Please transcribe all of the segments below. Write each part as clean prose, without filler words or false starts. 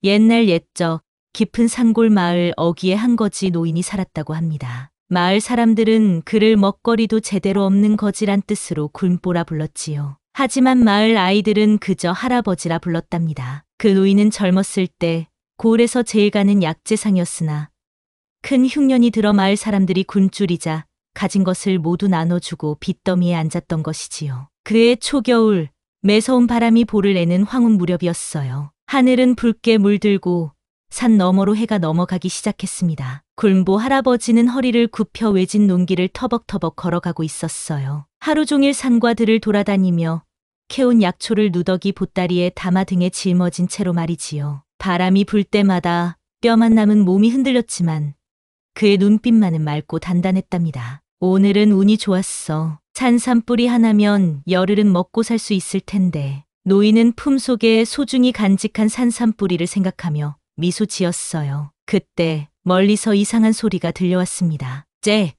옛날 옛적 깊은 산골 마을 어귀에 한 거지 노인이 살았다고 합니다. 마을 사람들은 그를 먹거리도 제대로 없는 거지란 뜻으로 굴보라 불렀지요. 하지만 마을 아이들은 그저 할아버지라 불렀답니다. 그 노인은 젊었을 때 고을에서 제일 가는 약재상이었으나 큰 흉년이 들어 마을 사람들이 굶주리자 가진 것을 모두 나눠주고 빚더미에 앉았던 것이지요. 그해 초겨울 매서운 바람이 볼을 내는 황혼 무렵이었어요. 하늘은 붉게 물들고 산 너머로 해가 넘어가기 시작했습니다. 굴보 할아버지는 허리를 굽혀 외진 논길을 터벅터벅 걸어가고 있었어요. 하루 종일 산과 들을 돌아다니며 캐온 약초를 누더기 보따리에 담아 등에 짊어진 채로 말이지요. 바람이 불 때마다 뼈만 남은 몸이 흔들렸지만 그의 눈빛만은 맑고 단단했답니다. 오늘은 운이 좋았어. 산삼뿌리 하나면 열흘은 먹고 살 수 있을 텐데. 노인은 품속에 소중히 간직한 산삼뿌리를 생각하며 미소 지었어요. 그때 멀리서 이상한 소리가 들려왔습니다. 짹,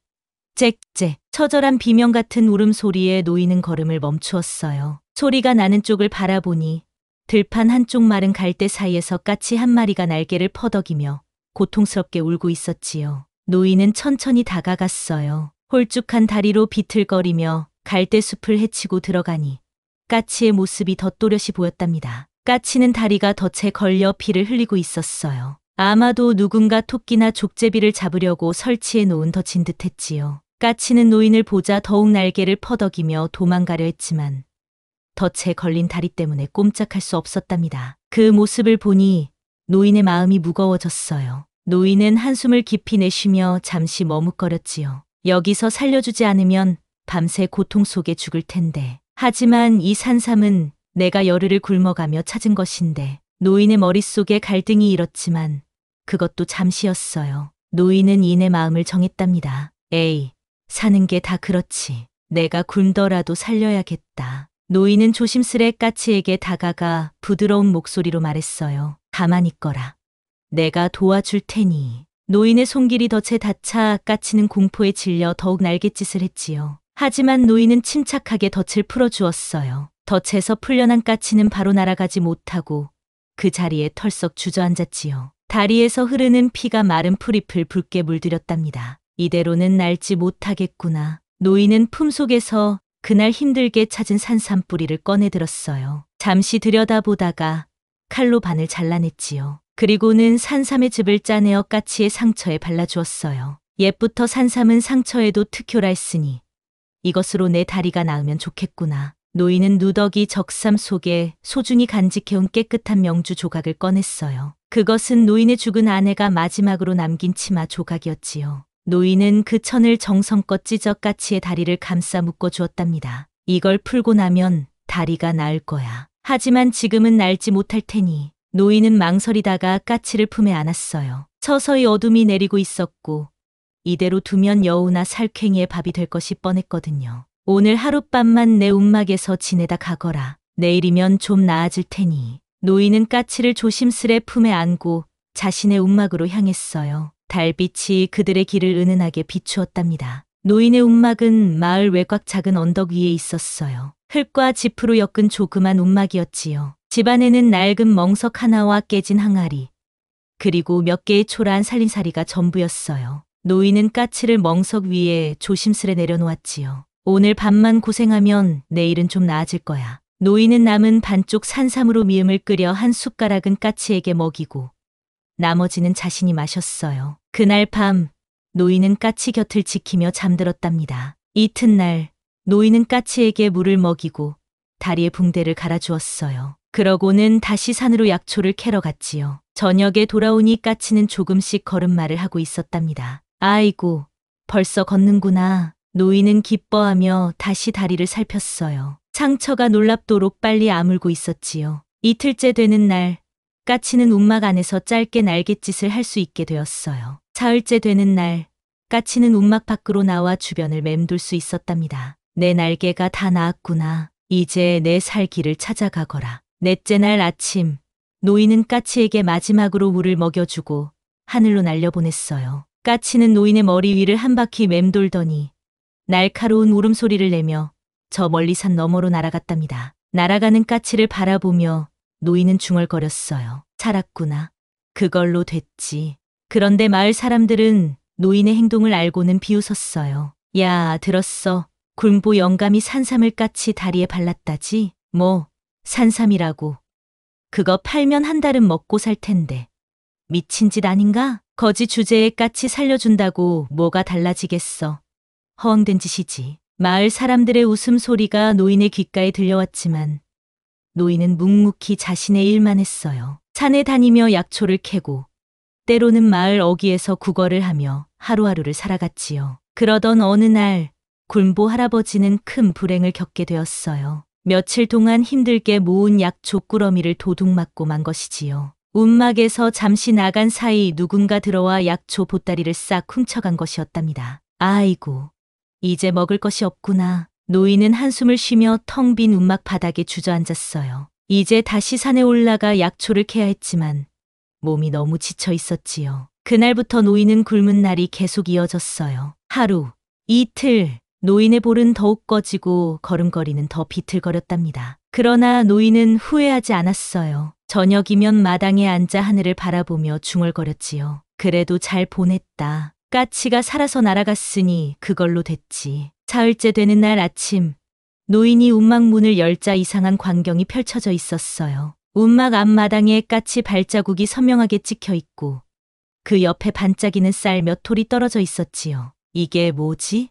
짹짹. 처절한 비명 같은 울음소리에 노인은 걸음을 멈추었어요. 소리가 나는 쪽을 바라보니 들판 한쪽 마른 갈대 사이에서 까치 한 마리가 날개를 퍼덕이며 고통스럽게 울고 있었지요. 노인은 천천히 다가갔어요. 홀쭉한 다리로 비틀거리며 갈대숲을 헤치고 들어가니 까치의 모습이 더 또렷이 보였답니다. 까치는 다리가 덫에 걸려 피를 흘리고 있었어요. 아마도 누군가 토끼나 족제비를 잡으려고 설치해 놓은 덫인 듯했지요. 까치는 노인을 보자 더욱 날개를 퍼덕이며 도망가려 했지만 덫에 걸린 다리 때문에 꼼짝할 수 없었답니다. 그 모습을 보니 노인의 마음이 무거워졌어요. 노인은 한숨을 깊이 내쉬며 잠시 머뭇거렸지요. 여기서 살려주지 않으면 밤새 고통 속에 죽을 텐데. 하지만 이 산삼은 내가 열흘을 굶어가며 찾은 것인데. 노인의 머릿속에 갈등이 일었지만 그것도 잠시였어요. 노인은 이내 마음을 정했답니다. 에이, 사는 게 다 그렇지. 내가 굶더라도 살려야겠다. 노인은 조심스레 까치에게 다가가 부드러운 목소리로 말했어요. 가만히 있거라. 내가 도와줄 테니. 노인의 손길이 덫에 닿자 까치는 공포에 질려 더욱 날갯짓을 했지요. 하지만 노인은 침착하게 덫을 풀어주었어요. 덫에서 풀려난 까치는 바로 날아가지 못하고 그 자리에 털썩 주저앉았지요. 다리에서 흐르는 피가 마른 풀잎을 붉게 물들였답니다. 이대로는 날지 못하겠구나. 노인은 품속에서 그날 힘들게 찾은 산삼뿌리를 꺼내들었어요. 잠시 들여다보다가 칼로 반을 잘라냈지요. 그리고는 산삼의 즙을 짜내어 까치의 상처에 발라주었어요. 옛부터 산삼은 상처에도 특효라 했으니 이것으로 내 다리가 나으면 좋겠구나. 노인은 누더기 적삼 속에 소중히 간직해온 깨끗한 명주 조각을 꺼냈어요. 그것은 노인의 죽은 아내가 마지막으로 남긴 치마 조각이었지요. 노인은 그 천을 정성껏 찢어 까치의 다리를 감싸 묶어주었답니다. 이걸 풀고 나면 다리가 나을 거야. 하지만 지금은 날지 못할 테니. 노인은 망설이다가 까치를 품에 안았어요. 서서히 어둠이 내리고 있었고 이대로 두면 여우나 살쾡이의 밥이 될 것이 뻔했거든요. 오늘 하룻밤만 내 움막에서 지내다 가거라. 내일이면 좀 나아질 테니. 노인은 까치를 조심스레 품에 안고 자신의 움막으로 향했어요. 달빛이 그들의 길을 은은하게 비추었답니다. 노인의 움막은 마을 외곽 작은 언덕 위에 있었어요. 흙과 지프로 엮은 조그만 움막이었지요. 집 안에는 낡은 멍석 하나와 깨진 항아리, 그리고 몇 개의 초라한 살림살이가 전부였어요. 노인은 까치를 멍석 위에 조심스레 내려놓았지요. 오늘 밤만 고생하면 내일은 좀 나아질 거야. 노인은 남은 반쪽 산삼으로 미음을 끓여 한 숟가락은 까치에게 먹이고 나머지는 자신이 마셨어요. 그날 밤 노인은 까치 곁을 지키며 잠들었답니다. 이튿날 노인은 까치에게 물을 먹이고 다리에 붕대를 갈아주었어요. 그러고는 다시 산으로 약초를 캐러 갔지요. 저녁에 돌아오니 까치는 조금씩 걸음마를 하고 있었답니다. 아이고, 벌써 걷는구나. 노인은 기뻐하며 다시 다리를 살폈어요. 상처가 놀랍도록 빨리 아물고 있었지요. 이틀째 되는 날, 까치는 움막 안에서 짧게 날갯짓을 할 수 있게 되었어요. 사흘째 되는 날, 까치는 움막 밖으로 나와 주변을 맴돌 수 있었답니다. 내 날개가 다 나았구나. 이제 내 살 길을 찾아가거라. 넷째 날 아침, 노인은 까치에게 마지막으로 물을 먹여주고 하늘로 날려보냈어요. 까치는 노인의 머리 위를 한 바퀴 맴돌더니 날카로운 울음소리를 내며 저 멀리 산 너머로 날아갔답니다. 날아가는 까치를 바라보며 노인은 중얼거렸어요. 살았구나. 그걸로 됐지. 그런데 마을 사람들은 노인의 행동을 알고는 비웃었어요. 야, 들었어. 굴보 영감이 산삼을 까치 다리에 발랐다지? 뭐, 산삼이라고. 그거 팔면 한 달은 먹고 살 텐데. 미친 짓 아닌가? 거지 주제에 까치 살려준다고 뭐가 달라지겠어. 허황된 짓이지. 마을 사람들의 웃음소리가 노인의 귓가에 들려왔지만 노인은 묵묵히 자신의 일만 했어요. 산에 다니며 약초를 캐고 때로는 마을 어귀에서 구걸을 하며 하루하루를 살아갔지요. 그러던 어느 날 굴보 할아버지는 큰 불행을 겪게 되었어요. 며칠 동안 힘들게 모은 약초 꾸러미를 도둑맞고 만 것이지요. 움막에서 잠시 나간 사이 누군가 들어와 약초 보따리를 싹 훔쳐간 것이었답니다. 아이고, 이제 먹을 것이 없구나. 노인은 한숨을 쉬며 텅 빈 움막 바닥에 주저앉았어요. 이제 다시 산에 올라가 약초를 캐야 했지만 몸이 너무 지쳐 있었지요. 그날부터 노인은 굶은 날이 계속 이어졌어요. 하루, 이틀, 노인의 볼은 더욱 꺼지고 걸음걸이는 더 비틀거렸답니다. 그러나 노인은 후회하지 않았어요. 저녁이면 마당에 앉아 하늘을 바라보며 중얼거렸지요. 그래도 잘 보냈다. 까치가 살아서 날아갔으니 그걸로 됐지. 사흘째 되는 날 아침, 노인이 움막 문을 열자 이상한 광경이 펼쳐져 있었어요. 움막 앞마당에 까치 발자국이 선명하게 찍혀 있고 그 옆에 반짝이는 쌀 몇 톨이 떨어져 있었지요. 이게 뭐지?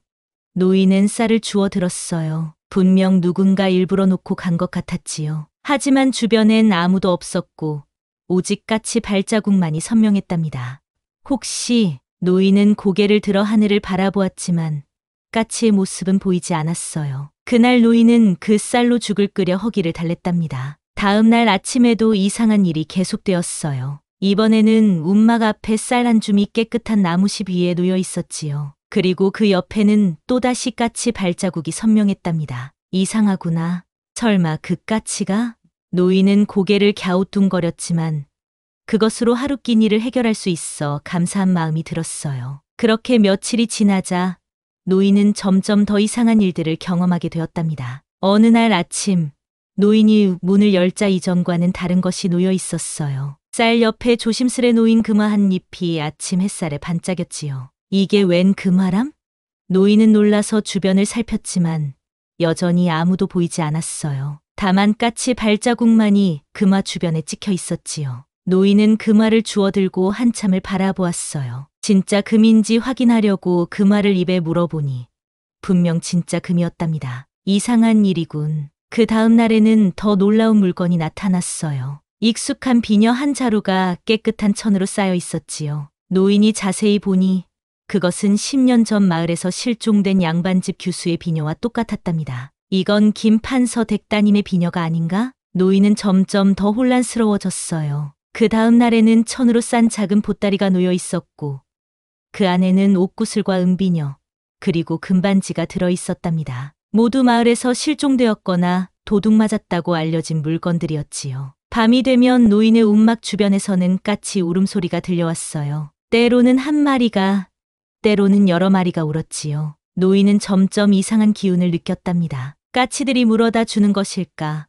노인은 쌀을 주워 들었어요. 분명 누군가 일부러 놓고 간 것 같았지요. 하지만 주변엔 아무도 없었고 오직 까치 발자국만이 선명했답니다. 혹시 노인은 고개를 들어 하늘을 바라보았지만 까치의 모습은 보이지 않았어요. 그날 노인은 그 쌀로 죽을 끓여 허기를 달랬답니다. 다음 날 아침에도 이상한 일이 계속되었어요. 이번에는 움막 앞에 쌀 한 줌이 깨끗한 나무십 위에 놓여 있었지요. 그리고 그 옆에는 또다시 까치 발자국이 선명했답니다. 이상하구나. 설마 그 까치가? 노인은 고개를 갸우뚱거렸지만 그것으로 하루 끼니를 해결할 수 있어 감사한 마음이 들었어요. 그렇게 며칠이 지나자 노인은 점점 더 이상한 일들을 경험하게 되었답니다. 어느 날 아침, 노인이 문을 열자 이전과는 다른 것이 놓여 있었어요. 쌀 옆에 조심스레 놓인 금화 한 잎이 아침 햇살에 반짝였지요. 이게 웬 금화람? 노인은 놀라서 주변을 살폈지만 여전히 아무도 보이지 않았어요. 다만 까치 발자국만이 금화 주변에 찍혀 있었지요. 노인은 금화를 주워들고 한참을 바라보았어요. 진짜 금인지 확인하려고 금화를 입에 물어보니 분명 진짜 금이었답니다. 이상한 일이군. 그 다음 날에는 더 놀라운 물건이 나타났어요. 익숙한 비녀 한 자루가 깨끗한 천으로 쌓여 있었지요. 노인이 자세히 보니 그것은 10년 전 마을에서 실종된 양반집 규수의 비녀와 똑같았답니다. 이건 김판서 댁따님의 비녀가 아닌가? 노인은 점점 더 혼란스러워졌어요. 그 다음 날에는 천으로 싼 작은 보따리가 놓여 있었고 그 안에는 옷구슬과 은비녀 그리고 금반지가 들어 있었답니다. 모두 마을에서 실종되었거나 도둑 맞았다고 알려진 물건들이었지요. 밤이 되면 노인의 움막 주변에서는 까치 울음소리가 들려왔어요. 때로는 한 마리가, 때로는 여러 마리가 울었지요. 노인은 점점 이상한 기운을 느꼈답니다. 까치들이 물어다 주는 것일까?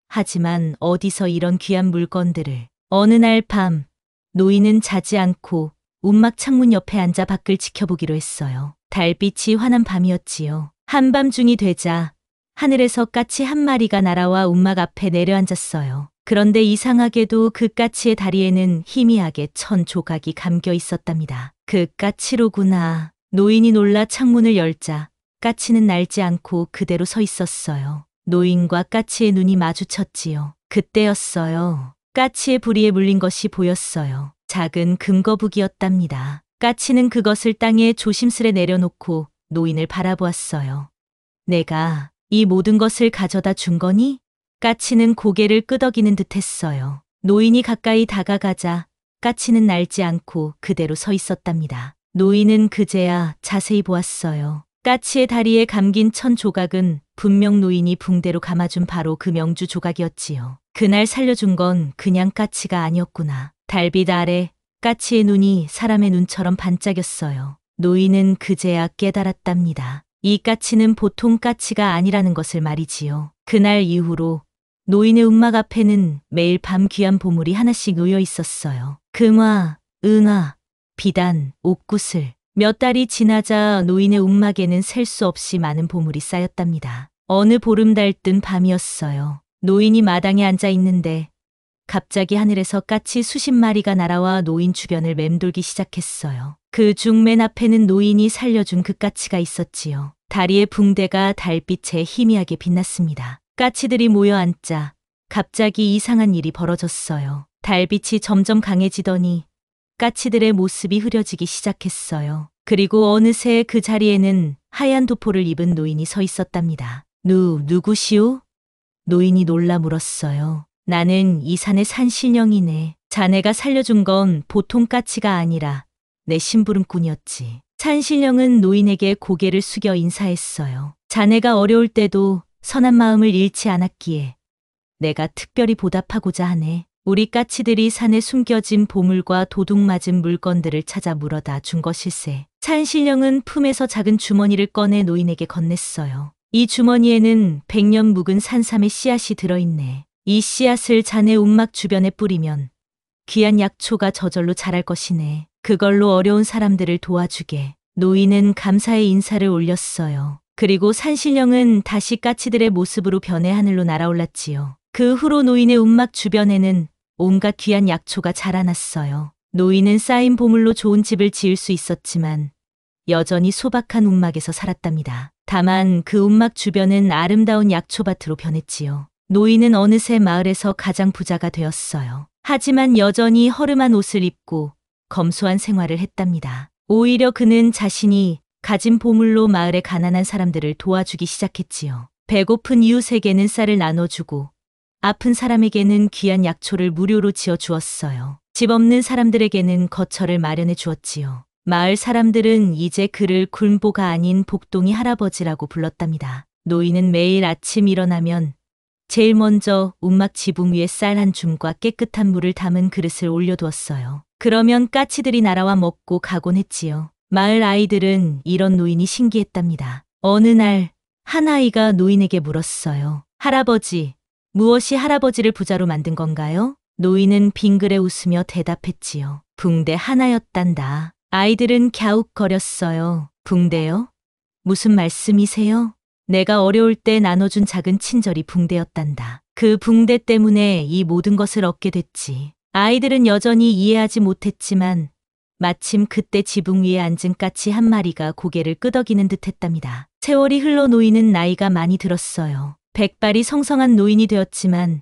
하지만 어디서 이런 귀한 물건들을. 어느 날 밤, 노인은 자지 않고 움막 창문 옆에 앉아 밖을 지켜보기로 했어요. 달빛이 환한 밤이었지요. 한밤중이 되자 하늘에서 까치 한 마리가 날아와 움막 앞에 내려앉았어요. 그런데 이상하게도 그 까치의 다리에는 희미하게 천 조각이 감겨 있었답니다. 그 까치로구나. 노인이 놀라 창문을 열자 까치는 날지 않고 그대로 서 있었어요. 노인과 까치의 눈이 마주쳤지요. 그때였어요. 까치의 부리에 물린 것이 보였어요. 작은 금거북이었답니다. 까치는 그것을 땅에 조심스레 내려놓고 노인을 바라보았어요. 내가 이 모든 것을 가져다 준 거니? 까치는 고개를 끄덕이는 듯 했어요. 노인이 가까이 다가가자 까치는 날지 않고 그대로 서 있었답니다. 노인은 그제야 자세히 보았어요. 까치의 다리에 감긴 천 조각은 분명 노인이 붕대로 감아준 바로 그 명주 조각이었지요. 그날 살려준 건 그냥 까치가 아니었구나. 달빛 아래 까치의 눈이 사람의 눈처럼 반짝였어요. 노인은 그제야 깨달았답니다. 이 까치는 보통 까치가 아니라는 것을 말이지요. 그날 이후로 노인의 움막 앞에는 매일 밤 귀한 보물이 하나씩 놓여 있었어요. 금화, 은화, 비단, 옥구슬. 몇 달이 지나자 노인의 움막에는 셀 수 없이 많은 보물이 쌓였답니다. 어느 보름달 뜬 밤이었어요. 노인이 마당에 앉아 있는데 갑자기 하늘에서 까치 수십 마리가 날아와 노인 주변을 맴돌기 시작했어요. 그 중 맨 앞에는 노인이 살려준 그 까치가 있었지요. 다리의 붕대가 달빛에 희미하게 빛났습니다. 까치들이 모여 앉자 갑자기 이상한 일이 벌어졌어요. 달빛이 점점 강해지더니 까치들의 모습이 흐려지기 시작했어요. 그리고 어느새 그 자리에는 하얀 도포를 입은 노인이 서 있었답니다. 누구시오? 노인이 놀라 물었어요. 나는 이 산의 산신령이네. 자네가 살려준 건 보통 까치가 아니라 내 심부름꾼이었지. 산신령은 노인에게 고개를 숙여 인사했어요. 자네가 어려울 때도 선한 마음을 잃지 않았기에 내가 특별히 보답하고자 하네. 우리 까치들이 산에 숨겨진 보물과 도둑 맞은 물건들을 찾아 물어다 준 것일세. 산신령은 품에서 작은 주머니를 꺼내 노인에게 건넸어요. 이 주머니에는 100년 묵은 산삼의 씨앗이 들어있네. 이 씨앗을 자네 움막 주변에 뿌리면 귀한 약초가 저절로 자랄 것이네. 그걸로 어려운 사람들을 도와주게. 노인은 감사의 인사를 올렸어요. 그리고 산신령은 다시 까치들의 모습으로 변해 하늘로 날아올랐지요. 그 후로 노인의 움막 주변에는 온갖 귀한 약초가 자라났어요. 노인은 쌓인 보물로 좋은 집을 지을 수 있었지만 여전히 소박한 움막에서 살았답니다. 다만 그 움막 주변은 아름다운 약초밭으로 변했지요. 노인은 어느새 마을에서 가장 부자가 되었어요. 하지만 여전히 허름한 옷을 입고 검소한 생활을 했답니다. 오히려 그는 자신이 가진 보물로 마을의 가난한 사람들을 도와주기 시작했지요. 배고픈 이웃에게는 쌀을 나눠주고 아픈 사람에게는 귀한 약초를 무료로 지어 주었어요. 집 없는 사람들에게는 거처를 마련해 주었지요. 마을 사람들은 이제 그를 굴보가 아닌 복동이 할아버지라고 불렀답니다. 노인은 매일 아침 일어나면 제일 먼저 움막 지붕 위에 쌀 한 줌과 깨끗한 물을 담은 그릇을 올려두었어요. 그러면 까치들이 날아와 먹고 가곤 했지요. 마을 아이들은 이런 노인이 신기했답니다. 어느 날 한 아이가 노인에게 물었어요. 할아버지, 무엇이 할아버지를 부자로 만든 건가요? 노인은 빙그레 웃으며 대답했지요. 붕대 하나였단다. 아이들은 갸웃거렸어요. 붕대요? 무슨 말씀이세요? 내가 어려울 때 나눠준 작은 친절이 붕대였단다. 그 붕대 때문에 이 모든 것을 얻게 됐지. 아이들은 여전히 이해하지 못했지만 마침 그때 지붕 위에 앉은 까치 한 마리가 고개를 끄덕이는 듯 했답니다. 세월이 흘러 노인은 나이가 많이 들었어요. 백발이 성성한 노인이 되었지만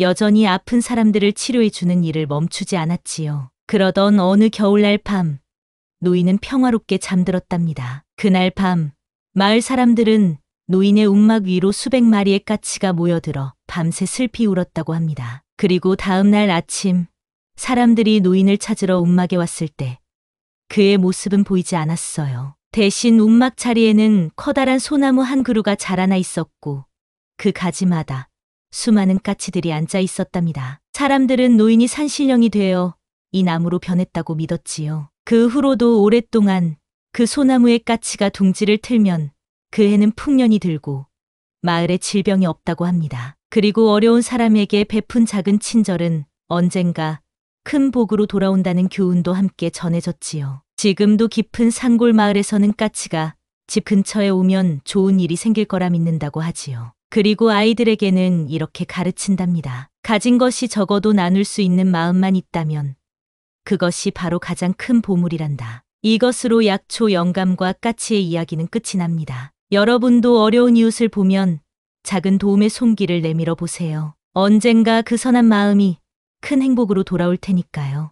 여전히 아픈 사람들을 치료해주는 일을 멈추지 않았지요. 그러던 어느 겨울날 밤, 노인은 평화롭게 잠들었답니다. 그날 밤, 마을 사람들은 노인의 움막 위로 수백 마리의 까치가 모여들어 밤새 슬피 울었다고 합니다. 그리고 다음 날 아침, 사람들이 노인을 찾으러 움막에 왔을 때 그의 모습은 보이지 않았어요. 대신 움막 자리에는 커다란 소나무 한 그루가 자라나 있었고 그 가지마다 수많은 까치들이 앉아 있었답니다. 사람들은 노인이 산신령이 되어 이 나무로 변했다고 믿었지요. 그 후로도 오랫동안 그 소나무의 까치가 둥지를 틀면 그 해는 풍년이 들고 마을에 질병이 없다고 합니다. 그리고 어려운 사람에게 베푼 작은 친절은 언젠가 큰 복으로 돌아온다는 교훈도 함께 전해졌지요. 지금도 깊은 산골 마을에서는 까치가 집 근처에 오면 좋은 일이 생길 거라 믿는다고 하지요. 그리고 아이들에게는 이렇게 가르친답니다. 가진 것이 적어도 나눌 수 있는 마음만 있다면 그것이 바로 가장 큰 보물이란다. 이것으로 약초 영감과 까치의 이야기는 끝이 납니다. 여러분도 어려운 이웃을 보면 작은 도움의 손길을 내밀어 보세요. 언젠가 그 선한 마음이 큰 행복으로 돌아올 테니까요.